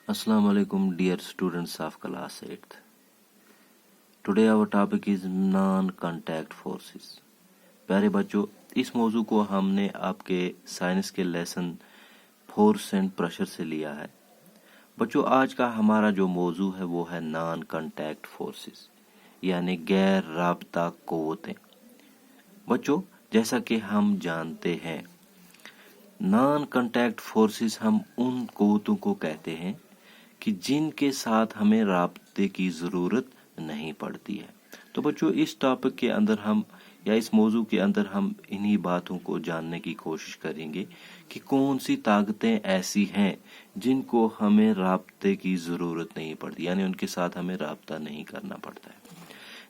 Assalamu alaikum dear students of class 8th. Today our topic is non-contact forces. प्यारे बच्चों, इस मौजू को हमने आपके साइंस के लेसन फोर्स एंड प्रेशर से लिया है। बच्चों, आज का हमारा जो मौजू है वो है नॉन कॉन्टैक्ट फोर्सेस, यानी गैर राबता क़ुव्वतें। बच्चों, जैसा कि हम जानते हैं, नॉन कॉन्टैक्ट फोर्सेस हम उन क़ुव्वतों को कहते हैं कि जिनके साथ हमें राब्ते की ज़रूरत नहीं पड़ती है। तो बच्चों, इस टॉपिक के अंदर हम या इस मौजू के अंदर हम इन्हीं बातों को जानने की कोशिश करेंगे कि कौन सी ताकतें ऐसी हैं जिनको हमें राब्ते की ज़रूरत नहीं पड़ती, यानी उनके साथ हमें राब्ता नहीं करना पड़ता है।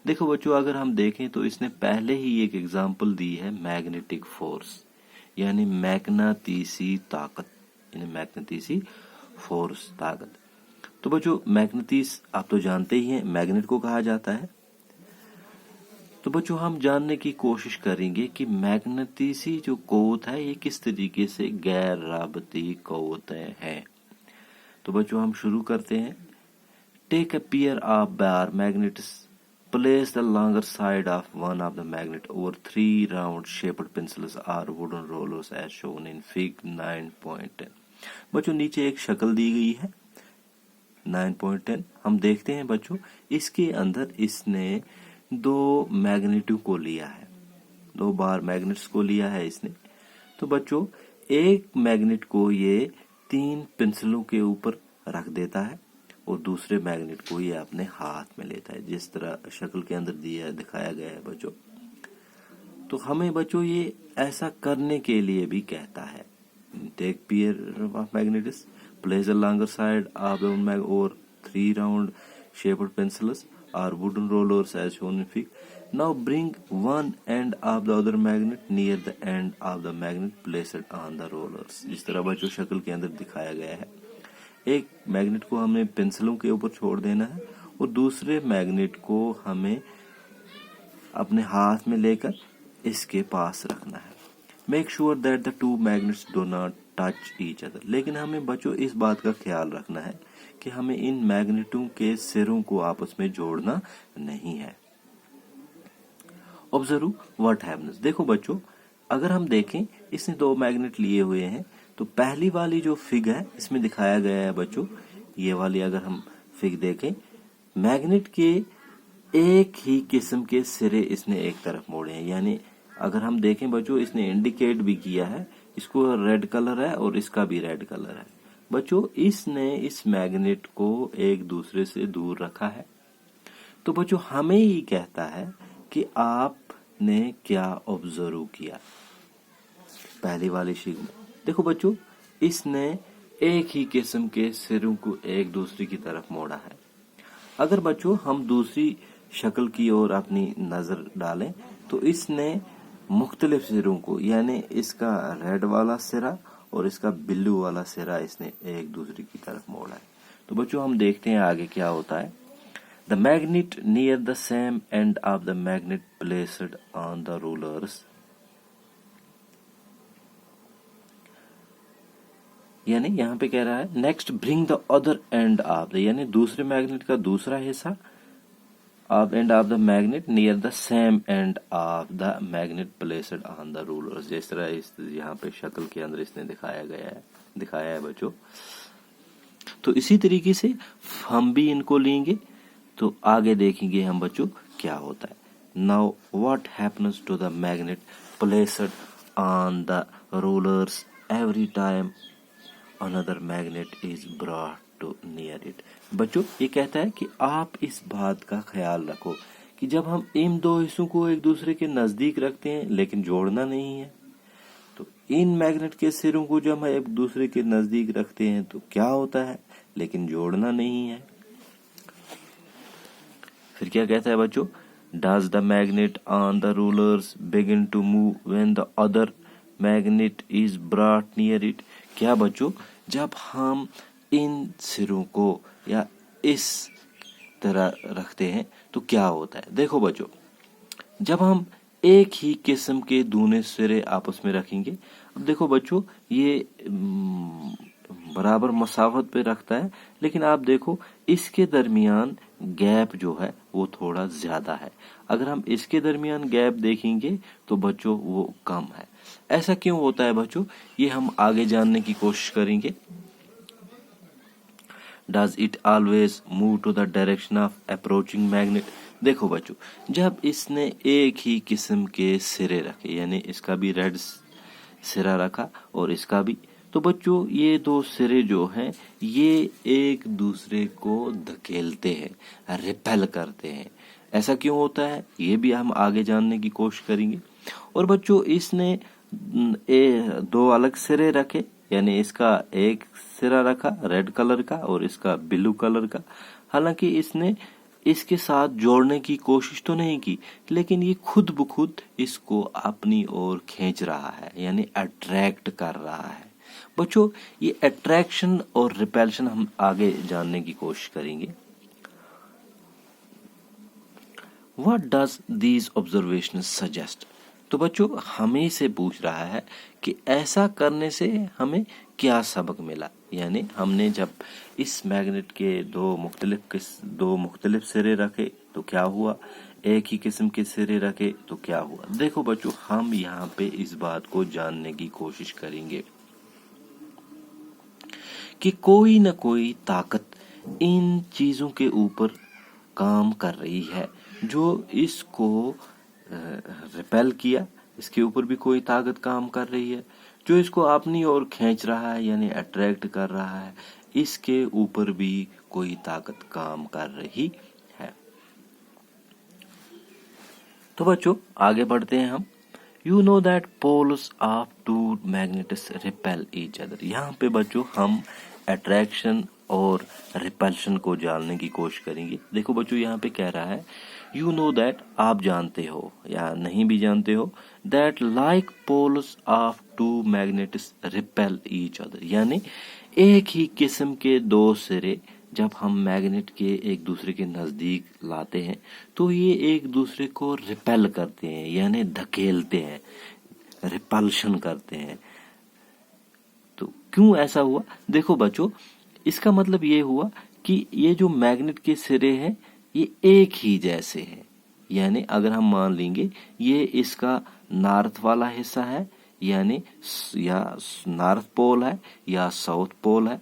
देखो बच्चों, अगर हम देखें तो इसने पहले ही एक एग्जाम्पल दी है मैग्नेटिक फोर्स, यानी मैग्नेटिसी ताकत, यानी मैग्नेटिसी फोर्स ताकत। तो बच्चों, मैग्नेटिस आप तो जानते ही हैं, मैग्नेट को कहा जाता है। तो बच्चों, हम जानने की कोशिश करेंगे कि मैग्नेटिसी जो क़ुव्वत है ये किस तरीके से गैर राबती क़ुव्वतें हैं। तो बच्चों, हम शुरू करते हैं। Take a pair of bar magnets, place the longer side of one of the magnet over 3 round shaped pencils or wooden rollers as shown in fig 9.10। बच्चों, नीचे एक शक्ल दी गई है 9.10। हम देखते हैं बच्चों, इसके अंदर इसने दो मैग्नेटों को लिया है, दो बार मैग्नेट्स को लिया है इसने। तो बच्चों, एक मैग्नेट को ये 3 पेंसिलों के ऊपर रख देता है और दूसरे मैग्नेट को ये अपने हाथ में लेता है, जिस तरह शक्ल के अंदर दिखाया गया है बच्चों। तो हमें बच्चों ये ऐसा करने के लिए भी कहता है, take pair of magnets, place the longer side of the mag over 3 round shaped pencils or wooden rollers as shown in fig। Now bring one end of the other magnet near the end of the magnet placed on the rollers। जिस तरह बच्चों शक्ल के अंदर दिखाया गया है, एक मैग्नेट को हमें पेंसिलों के ऊपर छोड़ देना है और दूसरे मैग्नेट को हमें अपने हाथ में लेकर इसके पास रखना है। Make sure that the two magnets do not touch each other. लेकिन हमें बच्चों इस बात का ख्याल रखना है कि हमें इन मैग्नेटों के सिरों को आपस में जोड़ना नहीं है। Observe what happens. देखो बच्चों, अगर हम देखें, इसने दो मैग्नेट लिए हुए हैं। तो पहली वाली जो फिग है इसमें दिखाया गया है बच्चों, ये वाली अगर हम फिग देखें, मैग्नेट के एक ही किस्म के सिरे इसने एक तरफ मोड़े हैं। यानी अगर हम देखें बच्चों, इसने इंडिकेट भी किया है, इसको रेड कलर है और इसका भी रेड कलर है। बच्चों, इसने इस मैग्नेट को एक दूसरे से दूर रखा है। तो बच्चों, हमें ही कहता है कि आपने क्या ऑब्जर्व किया पहली वाली शीट में। देखो बच्चों, इसने एक ही किस्म के सिरों को एक दूसरे की तरफ मोड़ा है। अगर बच्चों हम दूसरी शक्ल की ओर अपनी नजर डालें तो इसने मुख्तलिफ सिरों को, यानी इसका रेड वाला सिरा और इसका ब्लू वाला सिरा इसने एक दूसरे की तरफ मोड़ा है। तो बच्चों, हम देखते हैं आगे क्या होता है। The magnet near the same end of the magnet placed on the rulers, यानी यहाँ पे कह रहा है next bring the other end of the, यानी दूसरे मैग्नेट का दूसरा हिस्सा of end of the magnet near the same end of the magnet placed on the rulers. जिस तरह इस यहाँ पे शक्ल के अंदर इसने दिखाया है बच्चों। तो इसी तरीके से हम भी इनको लेंगे तो आगे देखेंगे हम बच्चों क्या होता है। Now what happens to the magnet placed on the rulers every time another magnet is brought to near it। बच्चों, ये कहता है कि आप इस बात का ख्याल रखो कि जब हम इन दो हिस्सों को एक दूसरे के नजदीक रखते हैं लेकिन जोड़ना नहीं है, तो इन मैग्नेट के सिरों को जब हम एक दूसरे के नजदीक रखते हैं तो क्या होता है, लेकिन जोड़ना नहीं है। फिर क्या कहता है बच्चों, does the magnet on the rulers begin to move when the other magnet is brought near it। क्या बच्चों, जब हम इन सिरों को या इस तरह रखते हैं तो क्या होता है। देखो बच्चों, जब हम एक ही किस्म के दूने सिरे आपस में रखेंगे, अब देखो बच्चों, ये बराबर मसावत पे रखता है, लेकिन आप देखो इसके दरमियान गैप जो है वो थोड़ा ज्यादा है। अगर हम इसके दरमियान गैप देखेंगे तो बच्चों वो कम है। ऐसा क्यों होता है बच्चों, ये हम आगे जानने की कोशिश करेंगे। Does it always move to the direction of approaching magnet? देखो बच्चों, जब इसने एक ही किस्म के सिरे रखे, यानी इसका भी रेड सिरा रखा और इसका भी, तो बच्चों ये दो सिरे जो हैं ये एक दूसरे को धकेलते हैं, रिपेल करते हैं। ऐसा क्यों होता है ये भी हम आगे जानने की कोशिश करेंगे। और बच्चों इसने दो अलग सिरे रखे, यानी इसका एक सिरा रखा रेड कलर का और इसका ब्लू कलर का। हालांकि इसने इसके साथ जोड़ने की कोशिश तो नहीं की, लेकिन ये खुद ब खुद इसको अपनी ओर खींच रहा है, यानी अट्रैक्ट कर रहा है। बच्चों ये अट्रैक्शन और रिपल्शन हम आगे जानने की कोशिश करेंगे। What does these observations suggest? तो बच्चों हमें से पूछ रहा है कि ऐसा करने से हमें क्या सबक मिला, यानी हमने जब इस मैग्नेट के दो मुख्तलिफ सिरे रखे तो क्या हुआ, एक ही किस्म के सिरे रखे तो क्या हुआ। देखो बच्चों हम यहाँ पे इस बात को जानने की कोशिश करेंगे कि कोई न कोई ताकत इन चीजों के ऊपर काम कर रही है जो इसको रिपेल किया, इसके ऊपर भी कोई ताकत काम कर रही है जो इसको अपनी ओर खींच रहा है, यानी अट्रैक्ट कर रहा है, इसके ऊपर भी कोई ताकत काम कर रही है। तो बच्चों आगे बढ़ते हैं हम। You know that poles of two magnets repel each other। यहाँ पे बच्चों हम अट्रैक्शन और रिपल्शन को जानने की कोशिश करेंगे। देखो बच्चों यहाँ पे कह रहा है you know that, आप जानते हो या नहीं भी जानते हो, that like poles of two magnets repel each other, यानी एक ही किस्म के दो सिरे जब हम मैग्नेट के एक दूसरे के नजदीक लाते हैं तो ये एक दूसरे को रिपेल करते हैं, यानी धकेलते हैं, रिपल्शन करते हैं। तो क्यों ऐसा हुआ, देखो बच्चों इसका मतलब ये हुआ कि ये जो मैग्नेट के सिरे हैं ये एक ही जैसे हैं, यानी अगर हम मान लेंगे ये इसका नॉर्थ वाला हिस्सा है, यानी या नॉर्थ पोल है या साउथ पोल है।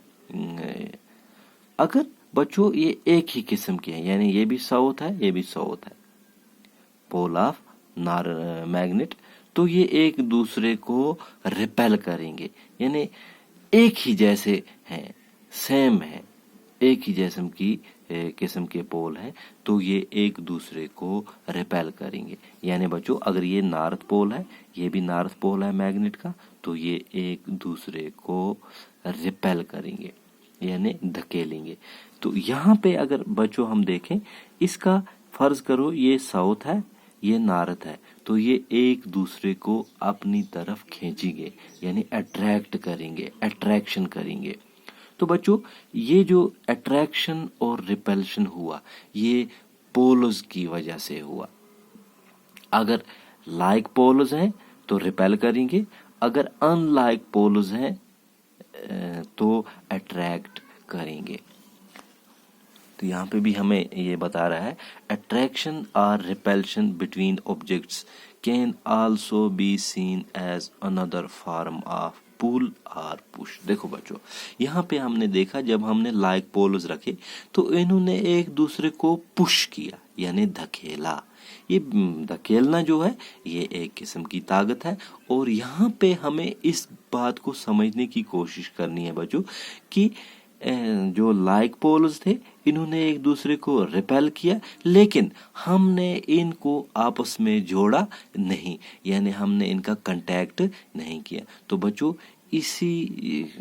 अगर बच्चों ये एक ही किस्म के हैं, यानी ये भी साउथ है ये भी साउथ है, पोल ऑफ मैग्नेट, तो ये एक दूसरे को रिपेल करेंगे, यानी एक ही जैसे हैं, सेम है, एक ही जैसे की किस्म के पोल हैं, तो ये एक दूसरे को रिपेल करेंगे। यानी बच्चों अगर ये नॉर्थ पोल है ये भी नॉर्थ पोल है मैग्नेट का, तो ये एक दूसरे को रिपेल करेंगे, यानी धकेलेंगे। तो यहाँ पे अगर बच्चों हम देखें, इसका फर्ज करो ये साउथ है ये नॉर्थ है, तो ये एक दूसरे को अपनी तरफ खींचेंगे, यानी अट्रैक्ट करेंगे, अट्रैक्शन करेंगे। तो बच्चों ये जो अट्रैक्शन और रिपल्शन हुआ ये पोल्स की वजह से हुआ। अगर लाइक पोल्स हैं तो रिपेल करेंगे, अगर अनलाइक पोल्स हैं तो अट्रैक्ट करेंगे। तो यहाँ पे भी हमें ये बता रहा है अट्रैक्शन और repulsion between objects can also be seen as another form of pull और पुश। देखो बच्चों यहाँ पे हमने देखा जब हमने लाइक पोल्स रखे तो इन्होंने एक दूसरे को पुश किया, यानी धकेला। ये धकेलना जो है ये एक किस्म की ताकत है। और यहाँ पे हमें इस बात को समझने की कोशिश करनी है बच्चों कि जो लाइक पोल्स थे इन्होंने एक दूसरे को रिपेल किया, लेकिन हमने इनको आपस में जोड़ा नहीं, यानी हमने इनका कांटेक्ट नहीं किया। तो बच्चों इसी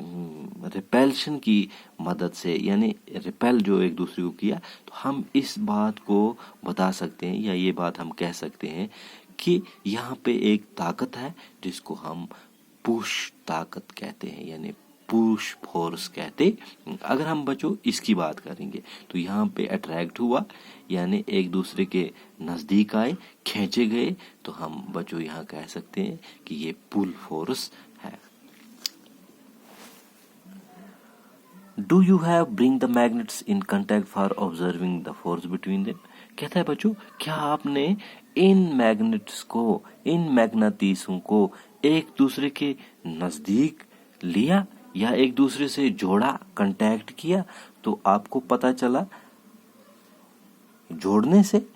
रिपेल्शन की मदद से, यानी रिपेल जो एक दूसरे को किया, तो हम इस बात को बता सकते हैं या ये बात हम कह सकते हैं कि यहाँ पे एक ताकत है जिसको हम पुश ताकत कहते हैं, यानी पुश फोर्स कहते। अगर हम बच्चों इसकी बात करेंगे तो यहाँ पे अट्रैक्ट हुआ, यानी एक दूसरे के नजदीक आए, खींचे गए, तो हम बच्चों यहाँ कह सकते हैं कि ये पुल फोर्स है। Do you have bring the magnets in contact for observing the force between them. कहता है बच्चों क्या आपने इन मैग्नेट्स को, इन मैग्नेटिसों को एक दूसरे के नजदीक लिया या एक दूसरे से जोड़ा, कांटेक्ट किया, तो आपको पता चला जोड़ने से।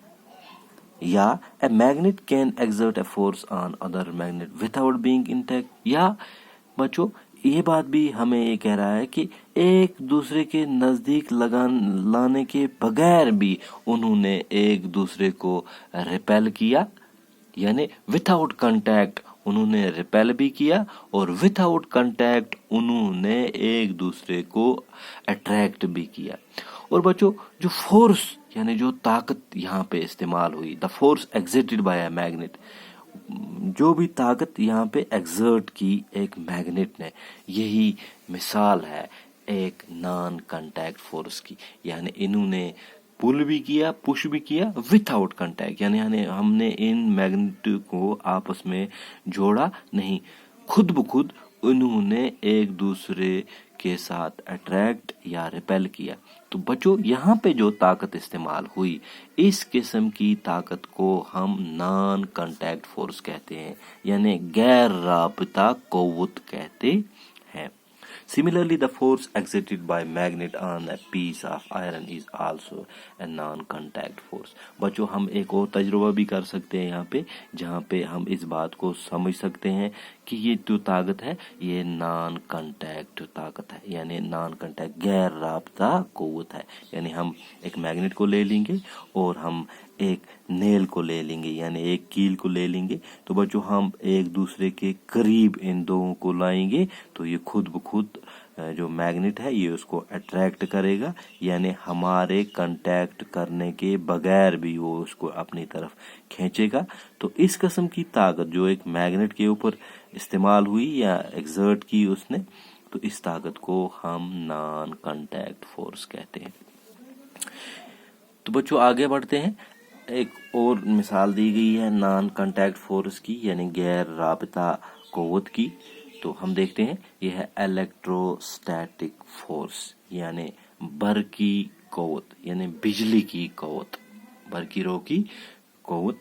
या a magnet can exert a force on other magnet without being intact. या बच्चों ये बात भी हमें ये कह रहा है कि एक दूसरे के नजदीक लाने के बगैर भी उन्होंने एक दूसरे को रिपेल किया, यानी विदाउट कांटेक्ट उन्होंने रिपेल भी किया और विदाउट कांटेक्ट उन्होंने एक दूसरे को अट्रैक्ट भी किया। और बच्चों जो फोर्स यानी जो ताकत यहाँ पे इस्तेमाल हुई, the force exerted by a magnet, जो भी ताकत यहाँ पे एक्सर्ट की एक मैग्नेट ने, यही मिसाल है एक नॉन कांटेक्ट फोर्स की। यानी इन्होंने पुल भी किया, पुश भी किया विदाउट कांटेक्ट, यानी हमने इन मैग्नेट को आपस में जोड़ा नहीं, खुद ब खुद उन्होंने एक दूसरे के साथ अट्रैक्ट या रिपेल किया। तो बच्चों यहाँ पे जो ताकत इस्तेमाल हुई, इस किस्म की ताकत को हम नॉन कांटेक्ट फोर्स कहते हैं, यानी गैर राबता क़ुव्वत कहते हैं। Similarly, the force exerted by magnet on a piece of iron is also a non-contact force. बच्चों हम एक और तजुर्बा भी कर सकते हैं यहाँ पे, जहाँ पे हम इस बात को समझ सकते हैं कि ये जो ताकत है ये नॉन कांटेक्ट ताकत है, यानी नॉन कांटेक्ट गैर राबता क़ुव्वत है। यानी हम एक मैग्नेट को ले लेंगे और हम एक नेल को ले लेंगे, यानी एक कील को ले लेंगे, तो बच्चों हम एक दूसरे के करीब इन दोनों को लाएंगे तो ये खुद ब खुद जो मैग्नेट है ये उसको अट्रैक्ट करेगा, यानी हमारे कांटेक्ट करने के बगैर भी वो उसको अपनी तरफ खींचेगा। तो इस किस्म की ताकत जो एक मैग्नेट के ऊपर इस्तेमाल हुई या एक्सर्ट की उसने, तो इस ताकत को हम नॉन कांटेक्ट फोर्स कहते हैं। तो बच्चों आगे बढ़ते हैं, एक और मिसाल दी गई है नॉन कांटेक्ट फोर्स की, यानी गैर राबता क़ुव्वत की। तो हम देखते हैं यह है इलेक्ट्रोस्टैटिक फोर्स, यानी बरकी क़ुव्वत, यानी बिजली की क़ुव्वत, बरकीरों की क़ुव्वत।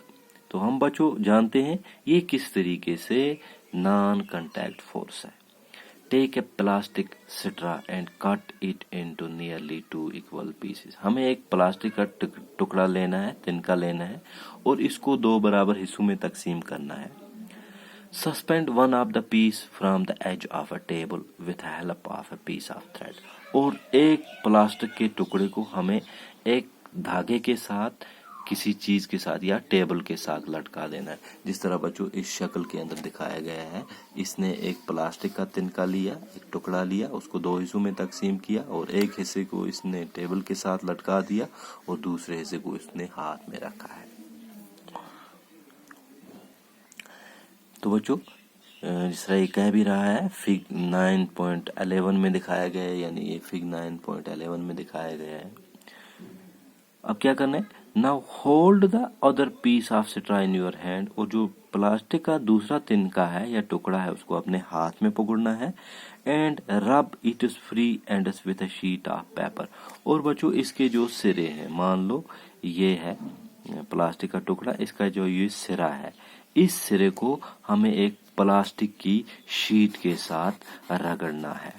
तो हम बच्चों जानते हैं ये किस तरीके से नॉन कांटेक्ट फोर्स है। Take a plastic straw and cut it into nearly 2 equal pieces. हमें एक प्लास्टिक का टुकड़ा लेना है, तिनका लेना है और इसको 2 बराबर हिस्सों में तकसीम करना है। Suspend one of the piece from the edge of a table with help of a piece of thread. और एक प्लास्टिक के टुकड़े को हमें एक धागे के साथ, किसी चीज के साथ या टेबल के साथ लटका देना है। जिस तरह बच्चों इस शक्ल के अंदर दिखाया गया है, इसने एक प्लास्टिक का तिनका लिया, एक टुकड़ा लिया, उसको 2 हिस्सों में तकसीम किया और एक हिस्से को इसने टेबल के साथ लटका दिया और दूसरे हिस्से को इसने हाथ में रखा है। तो बच्चों जिस तरह ये कह भी रहा है, फिग 9.11 में दिखाया गया है, यानी ये फिग 9.11 में दिखाया गया है। अब क्या करना है, now hold the other piece of straw in your hand. और जो प्लास्टिक का दूसरा तिनका है या टुकड़ा है उसको अपने हाथ में पकड़ना है। And rub it is free ends with a sheet of paper. और बच्चों इसके जो सिरे हैं, मान लो ये है प्लास्टिक का टुकड़ा, इसका जो ये सिरा है, इस सिरे को हमें एक प्लास्टिक की शीट के साथ रगड़ना है।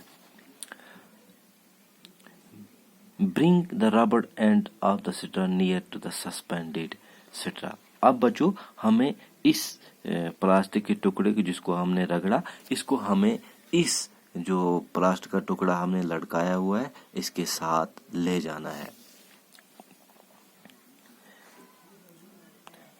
Bring the rubber end of the sitra near to the suspended sitra। अब बच्चों हमें इस प्लास्टिक के टुकड़े को जिसको हमने रगड़ा, इसको हमें इस जो प्लास्टिक का टुकड़ा हमने लटकाया हुआ है इसके साथ ले जाना है।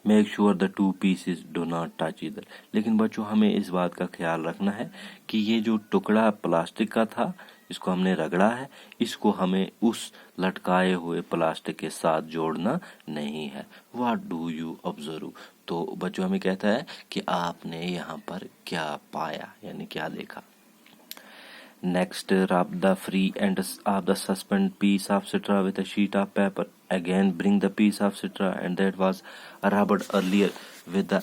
Make sure the 2 pieces do not touch either. लेकिन बच्चों हमें इस बात का ख्याल रखना है कि ये जो टुकड़ा प्लास्टिक का था, इसको हमने रगड़ा है, इसको हमें उस लटकाए हुए प्लास्टिक के साथ जोड़ना नहीं है। What do you observe. तो बच्चों हमें कहता है कि आपने यहाँ पर क्या पाया, यानी क्या देखा। Next, rub the free ends of the suspended piece of sitra with a sheet of paper. Again, bring the piece of sitra and that was rubbed earlier with the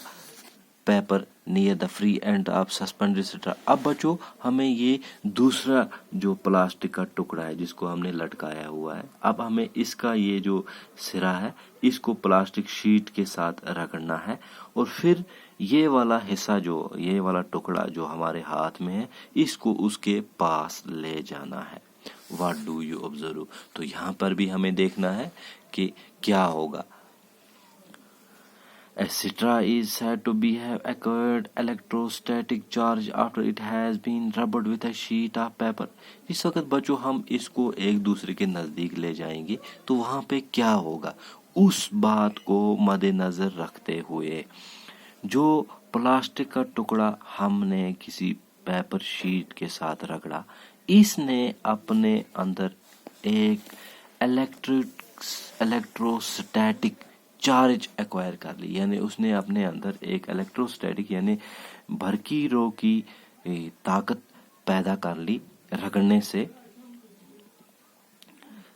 paper near the free end of suspended straw. اب بچوں ہمیں یہ دوسرا جو plastic کا ٹکڑا ہے جس کو ہم نے لٹکایا ہوا ہے، اب ہمیں اس کا یہ جو سرا ہے اس کو پلاسٹک شیٹ کے ساتھ رگڑنا ہے، اور پھر یہ والا حصہ جو یہ والا ٹکڑا جو ہمارے ہاتھ میں ہے اس کو اس کے پاس لے جانا ہے. What do you observe? تو یہاں پر بھی ہمیں دیکھنا ہے کہ کیا ہوگا. A straw is said to be have acquired electrostatic charge after it has been rubbed with a sheet of paper. اس وقت بچوں ہم اس کو ایک دوسرے کے نزدیک لے جائیں گے تو وہاں پہ کیا ہوگا، اس بات کو مد نظر رکھتے ہوئے جو پلاسٹک کا ٹکڑا ہم نے کسی پیپر شیٹ کے ساتھ رگڑا، اس نے اپنے اندر ایک الیکٹروسٹیٹک چارج ایکوائر کر لی، یعنی اس نے اپنے اندر ایک الیکٹروسٹیٹک یعنی بھرکی رو کی طاقت پیدا کر لی رگڑنے سے.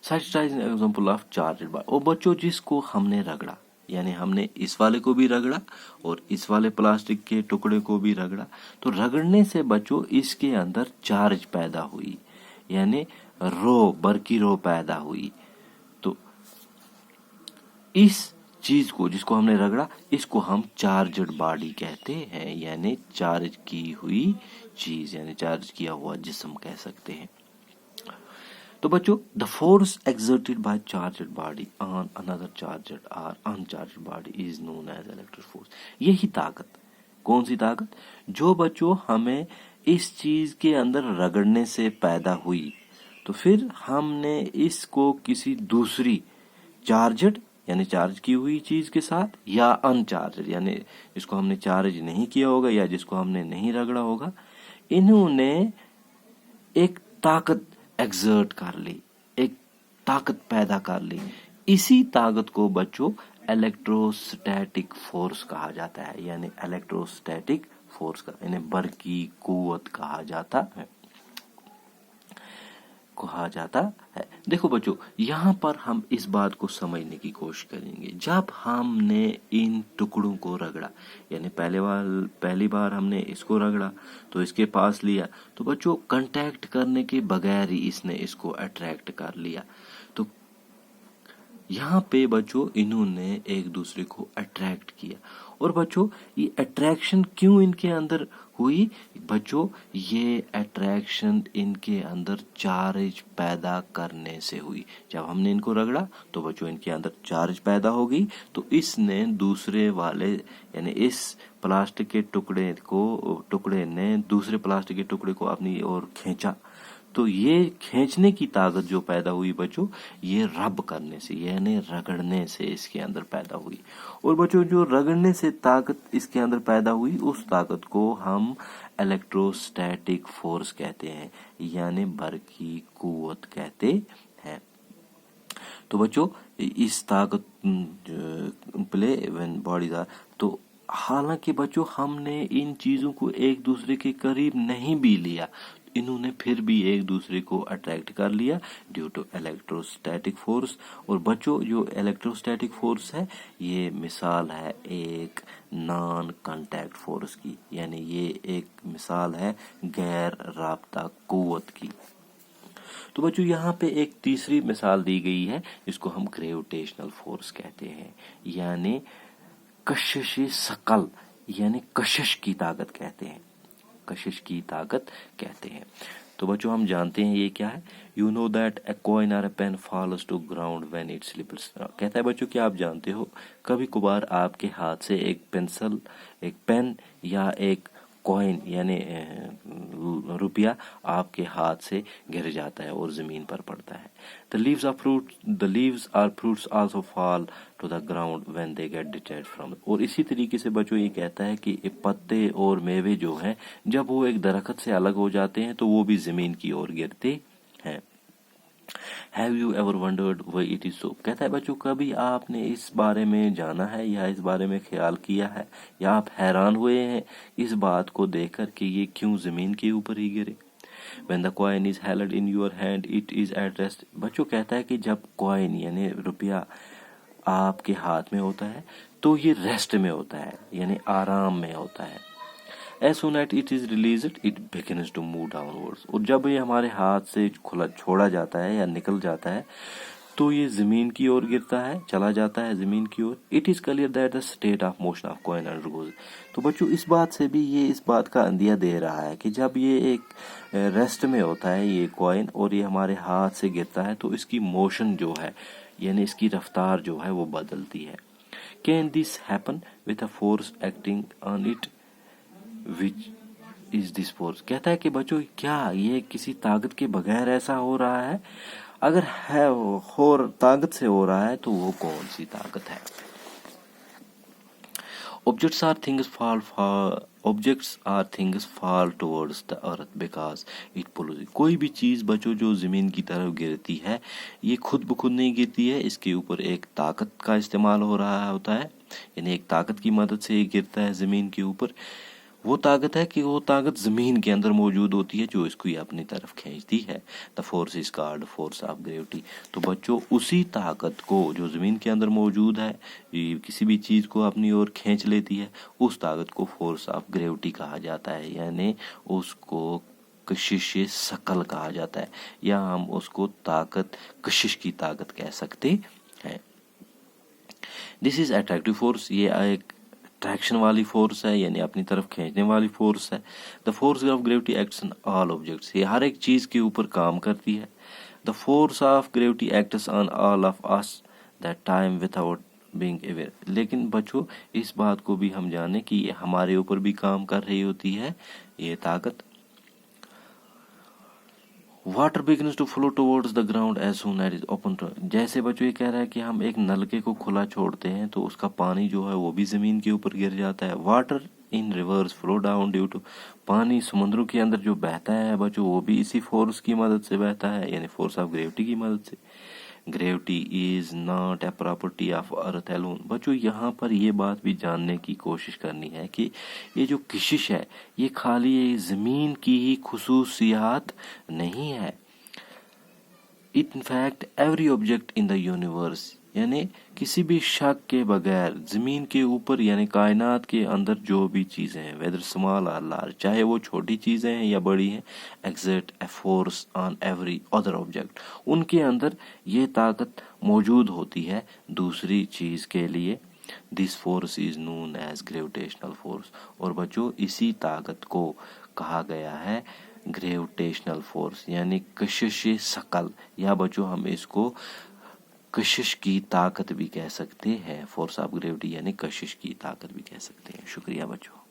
Such as an example of charge. اور بچوں جس کو ہم نے رگڑا، یعنی ہم نے اس والے کو بھی رگڑا اور اس والے پلاسٹک کے ٹکڑے کو بھی رگڑا، تو رگڑنے سے بچوں اس کے اندر چارج پیدا ہوئی، یعنی برقی رو پیدا ہوئی. تو اس چیز کو جس کو ہم نے رگڑا اس کو ہم چارجڈ باڈی کہتے ہیں، یعنی چارج کی ہوئی چیز، یعنی چارج کیا ہوا جسم کہہ سکتے ہیں. تو بچوں the force exerted by charged body on another charged or uncharged body is known as electric force. یہی طاقت، کون سی طاقت جو بچوں ہمیں اس چیز کے اندر رگڑنے سے پیدا ہوئی، تو پھر ہم نے اس کو کسی دوسری چارجڈ یعنی چارج کی ہوئی چیز کے ساتھ یا ان چارجڈ یعنی جس کو ہم نے چارج نہیں کیا ہوگا یا جس کو ہم نے نہیں رگڑا ہوگا، انہوں نے ایک طاقت ایگزرٹ کر لی، ایک طاقت پیدا کر لی. اسی طاقت کو بچوں الیکٹروسٹیٹک فورس کہا جاتا ہے، یعنی الیکٹروسٹیٹک فورس کا یعنی برقی قوت کہا جاتا ہے. دیکھو بچوں یہاں پر ہم اس بات کو سمجھنے کی کوشش کریں گے. جب ہم نے ان ٹکڑوں کو رگڑا، یعنی پہلی بار ہم نے اس کو رگڑا تو اس کے پاس لیا، تو بچوں کنٹیکٹ کرنے کے بغیر ہی اس نے اس کو اٹریکٹ کر لیا. تو یہاں پہ بچوں انہوں نے ایک دوسرے کو اٹریکٹ کیا. اور بچوں یہ اٹریکشن کیوں ان کے اندر ہوئی؟ بچوں یہ اٹریکشن ان کے اندر چارج پیدا کرنے سے ہوئی. جب ہم نے ان کو رگڑا تو بچوں ان کے اندر چارج پیدا ہو گئی، تو اس نے دوسرے والے یعنی اس پلاسٹک کے ٹکڑے نے دوسرے پلاسٹک کے ٹکڑے کو اپنی اور کھینچا. تو یہ کھینچنے کی طاقت جو پیدا ہوئی بچوں یہ رب کرنے سے یعنی رگڑنے سے اس کے اندر پیدا ہوئی. اور بچوں جو رگڑنے سے طاقت اس کے اندر پیدا ہوئی اس طاقت کو ہم الیکٹروسٹیٹک فورس کہتے ہیں، یعنی برقی قوت کہتے ہیں. تو بچوں اس طاقت پلے وین باڈیز آر، تو حالانکہ بچوں ہم نے ان چیزوں کو ایک دوسرے کے قریب نہیں بھی لیا، انہوں نے پھر بھی ایک دوسرے کو اٹریکٹ کر لیا ڈیو ٹو الیکٹروسٹیٹک فورس. اور بچوں جو الیکٹروسٹیٹک فورس ہے یہ مثال ہے ایک نان کانٹیکٹ فورس کی، یعنی یہ ایک مثال ہے غیر رابطہ قوت کی. تو بچوں یہاں پہ ایک تیسری مثال دی گئی ہے جس کو ہم گریویٹیشنل فورس کہتے ہیں، یعنی کشش ثقل یعنی کشش کی طاقت کہتے ہیں، کشش کی طاقت کہتے ہیں. تو بچوں ہم جانتے ہیں یہ کیا ہے. You know that a coin اور a pen falls to ground when it slips. کہتا ہے بچوں کہ آپ جانتے ہو کبھی کبھار آپ کے ہاتھ سے ایک پینسل، ایک پین یا ایک کوائن یعنی روپیہ آپ کے ہاتھ سے گر جاتا ہے اور زمین پر پڑتا ہے. The leaves or fruits also fall to the ground when they get detached from. اور اسی طریقے سے بچوں یہ کہتا ہے کہ پتے اور میوے جو ہیں جب وہ ایک درخت سے الگ ہو جاتے ہیں تو وہ بھی زمین کی اور گرتے ہیں. Have you ever wondered why it is so؟ کہتا ہے بچوں کبھی آپ نے اس بارے میں جانا ہے یا اس بارے میں خیال کیا ہے یا آپ حیران ہوئے ہیں اس بات کو دیکھ کر کہ یہ کیوں زمین کے اوپر ہی گرے. When the coin is held in your hand it is at rest. بچوں کہتا ہے کہ جب کوائن یعنی روپیہ آپ کے ہاتھ میں ہوتا ہے تو یہ ریسٹ میں ہوتا ہے یعنی آرام میں ہوتا ہے. As soon as it is released, it begins to move downwards. اور جب یہ ہمارے ہاتھ سے چھوڑا جاتا ہے یا نکل جاتا ہے تو یہ زمین کی اور گرتا ہے، چلا جاتا ہے زمین کی اور. It is clear that the state of motion of coin undergoes. تو بچوں اس بات سے بھی یہ اس بات کا اندیہ دے رہا ہے کہ جب یہ ایک ریسٹ میں ہوتا ہے یہ کوائن اور یہ ہمارے ہاتھ سے گرتا ہے تو اس کی موشن جو ہے یعنی اس کی رفتار جو ہے وہ بدلتی ہے. Can this happen with a force acting on it? Which is this force? کہتا ہے کہ بچوں کیا یہ کسی طاقت کے بغیر ایسا ہو رہا ہے؟ اگر ہے طاقت سے ہو رہا ہے تو وہ کون سی طاقت ہے؟ Objects are things fall towards the earth because it pulls. کوئی بھی چیز بچوں جو زمین کی طرف گرتی ہے یہ خود بخود نہیں گرتی ہے، اس کے اوپر ایک طاقت کا استعمال ہو رہا ہوتا ہے، یعنی ایک طاقت کی مدد سے یہ گرتا ہے زمین کے اوپر. وہ طاقت ہے کہ وہ طاقت زمین کے اندر موجود ہوتی ہے جو اس کو اپنی طرف کھینچتی ہے. The force is called force of gravity. تو بچوں اسی طاقت کو جو زمین کے اندر موجود ہے کسی بھی چیز کو اپنی اور کھینچ لیتی ہے اس طاقت کو فورس آف گریوٹی کہا جاتا ہے، یعنی اس کو کشش ثقل کہا جاتا ہے یا ہم اس کو کشش کی طاقت کہہ سکتے ہیں. This is attractive force. یہ ایک اٹریکشن والی فورس ہے یعنی اپنی طرف کھینچنے والی فورس ہے. The force of gravity acts on all objects. یہ ہر ایک چیز کے اوپر کام کرتی ہے. The force of gravity acts on all of us that time without being aware. لیکن بچوں اس بات کو بھی ہم جانیں کہ یہ ہمارے اوپر بھی کام کر رہی ہوتی ہے یہ طاقت. Water begins to flow towards the ground as soon as it is opened. جیسے بچوں یہ کہہ رہا ہے کہ ہم ایک نلکے کو کھلا چھوڑتے ہیں تو اس کا پانی جو ہے وہ بھی زمین کے اوپر گر جاتا ہے. Water in reverse flow down due to. پانی سمندروں کے اندر جو بہتا ہے بچوں وہ بھی اسی فورس کی مدد سے بہتا ہے یعنی فورس آف گریوٹی کی مدد سے. Gravity is not a property of earth alone. بچوں یہاں پر یہ بات بھی جاننے کی کوشش کرنی ہے کہ یہ جو کشش ہے یہ خالی زمین کی ہی خصوصیات نہیں ہے. In fact every object in the universe, یعنی کسی بھی شک کے بغیر زمین کے اوپر یعنی کائنات کے اندر جو بھی چیزیں ہیں whether small or large چاہے وہ چھوٹی چیزیں ہیں یا بڑی ہیں exert a force on every other object. ان کے اندر یہ طاقت موجود ہوتی ہے دوسری چیز کے لیے. This force is known as gravitational force. اور بچوں اسی طاقت کو کہا گیا ہے گریویٹیشنل فورس یعنی کشش ثقل یا بچوں ہم اس کو کشش کی طاقت بھی کہہ سکتے ہیں. فورس آف گریوٹی یعنی کشش کی طاقت بھی کہہ سکتے ہیں. شکریہ بچوں.